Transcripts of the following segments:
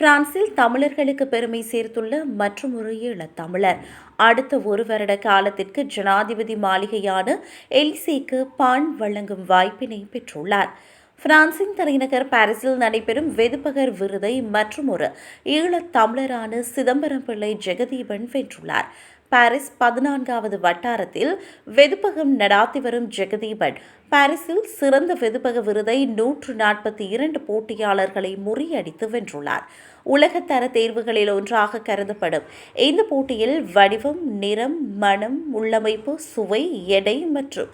பிரான்சில் தமிழர்களுக்கு பெருமை சேர்த்துள்ள மற்றொரு ஈழத்தமிழர் அடுத்த ஒரு வருட காலத்திற்கு ஜனாதிபதி மாளிகையான எலிசேக்கு பான் வழங்கும் வாய்ப்பினை பெற்றுள்ளார். பிரான்சின் தலைநகர் பாரிஸில் நடைபெறும் வெதுப்பகர் விருதை மற்றொரு ஈழத்தமிழரான சிதம்பரம் பிள்ளை ஜெகதீபன் வென்றுள்ளார். பாரிஸ் 14வது வட்டாரத்தில் வெதுப்பகம் நடாத்தி வரும் ஜெகதீபன் பாரிஸில் சிறந்த வெதுப்பக விருதை 142 போட்டியாளர்களை முறியடித்து வென்றுள்ளார். உலகத்தர தேர்வுகளில் ஒன்றாக கருதப்படும் இந்த போட்டியில் வடிவம், நிறம், மனம், உள்ளமைப்பு, சுவை, எடை மற்றும்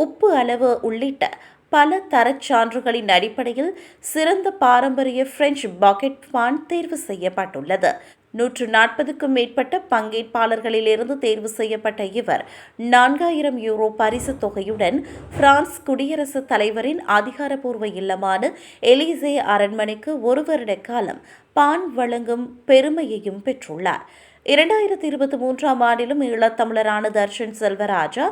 உப்பு அளவு உள்ளிட்ட பல தரச் சான்றுகளின் அடிப்படையில் சிறந்த பாரம்பரிய பிரெஞ்சு பாக்கெட் பான் தேர்வு செய்யப்பட்டுள்ளது. 140க்கும் மேற்பட்ட பங்கேற்பாளர்களிலிருந்து தேர்வு செய்யப்பட்ட இவர் 4000 யூரோ பரிசுத் தொகையுடன் பிரான்ஸ் குடியரசுத் தலைவரின் அதிகாரப்பூர்வ இல்லமான எலிசே அரண்மனைக்கு ஒரு வருட காலம் பான் வழங்கும் பெருமையையும் பெற்றுள்ளார். 2023ஆம் ஆண்டிலும் ஈழத்தமிழரான தர்ஷன் செல்வராஜா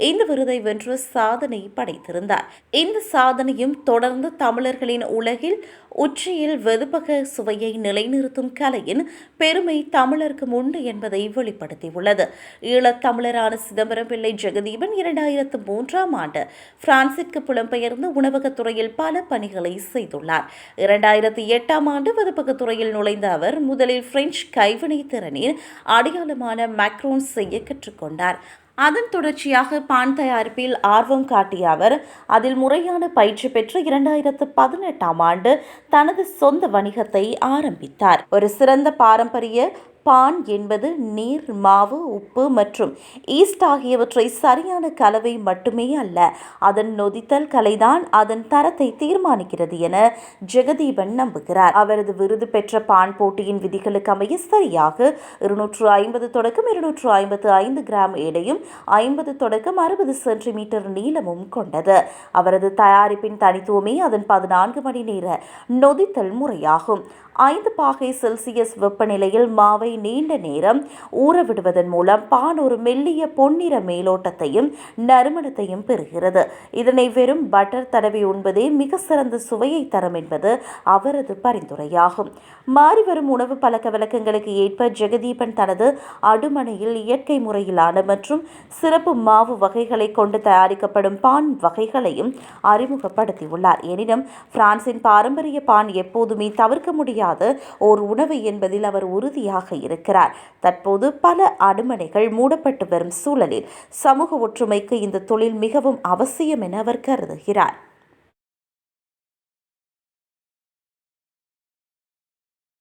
இந்த விருதை வென்று சாதனை படைத்திருந்தார். இந்த சாதனையும் தொடர்ந்து தமிழர்களின் உலகில் உச்சியில் வெதுப்பக சுவையை நிலைநிறுத்தும் கலையின் பெருமை தமிழருக்கு உண்டு என்பதை வெளிப்படுத்தியுள்ளது. ஈழத்தமிழரான சிதம்பரம் பிள்ளை ஜெகதீபன் 2003ஆம் ஆண்டு பிரான்சிற்கு புலம்பெயர்ந்து உணவகத்துறையில் பல பணிகளை செய்துள்ளார். 2008ஆம் ஆண்டு வெதுப்பகத்துறையில் நுழைந்த அவர் முதலில் பிரெஞ்சு கைவினை திறனில் அடையாளமான மேக்ரோன்ஸ் செய்ய கற்றுக்கொண்டார். அதன் தொடர்ச்சியாக பான் தயாரிப்பில் ஆர்வம் காட்டிய அவர் அதில் முறையான பயிற்சி பெற்று 2018ஆம் ஆண்டு தனது சொந்த வணிகத்தை ஆரம்பித்தார். ஒரு சிறந்த பாரம்பரிய பான் என்பது நீர், மாவு, உப்பு மற்றும் ஈஸ்ட் ஆகியவற்றை சரியான கலவை மட்டுமே அல்ல, அதன் நொதித்தல் கலைதான் அதன் தரத்தை தீர்மானிக்கிறது என ஜெகதீபன் நம்புகிறார். அவரது விருது பெற்ற பான் போட்டியின் விதிகளுக்கு அமைய சரியாக 250 தொடக்கம் 255 கிராம் எடையும் 50 தொடக்கம் 60 சென்டிமீட்டர் நீளமும் கொண்டது. அவரது தயாரிப்பின் தனித்துவமே அதன் 14 மணி நேர நொதித்தல் முறையாகும். 5 பாகை செல்சியஸ் வெப்பநிலையில் மாவை நீண்ட நேரம் ஊறவிடுவதன் மூலம் பான் ஒரு மெல்லிய பொன்னிற மேலோட்டத்தையும் நறுமணத்தையும் பெறுகிறது. இதனை வெறும் பட்டர் தடவி உண்பதே மிக சிறந்த சுவையை தரும் என்பது அவரது பரிந்துரையாகும். மாறிவரும் உணவு பழக்க வழக்கங்களுக்கு ஏற்ப ஜெகதீபன் தனது அடுமனையில் இயற்கை முறையிலான மற்றும் சிறப்பு மாவு வகைகளை கொண்டு தயாரிக்கப்படும் பான் வகைகளையும் அறிமுகப்படுத்தியுள்ளார். எனினும் பிரான்சின் பாரம்பரிய பான் எப்போதுமே தவிர்க்க முடியாத ஓர் உணவு என்பதில் அவர் உறுதியாக இருக்கிறார். தற்போது பல அடுமனைகள் மூடப்பட்டு வரும் சூழலில் சமூக ஒற்றுமைக்கு இந்த தொழில் மிகவும் அவசியம் என அவர் கருதுகிறார்.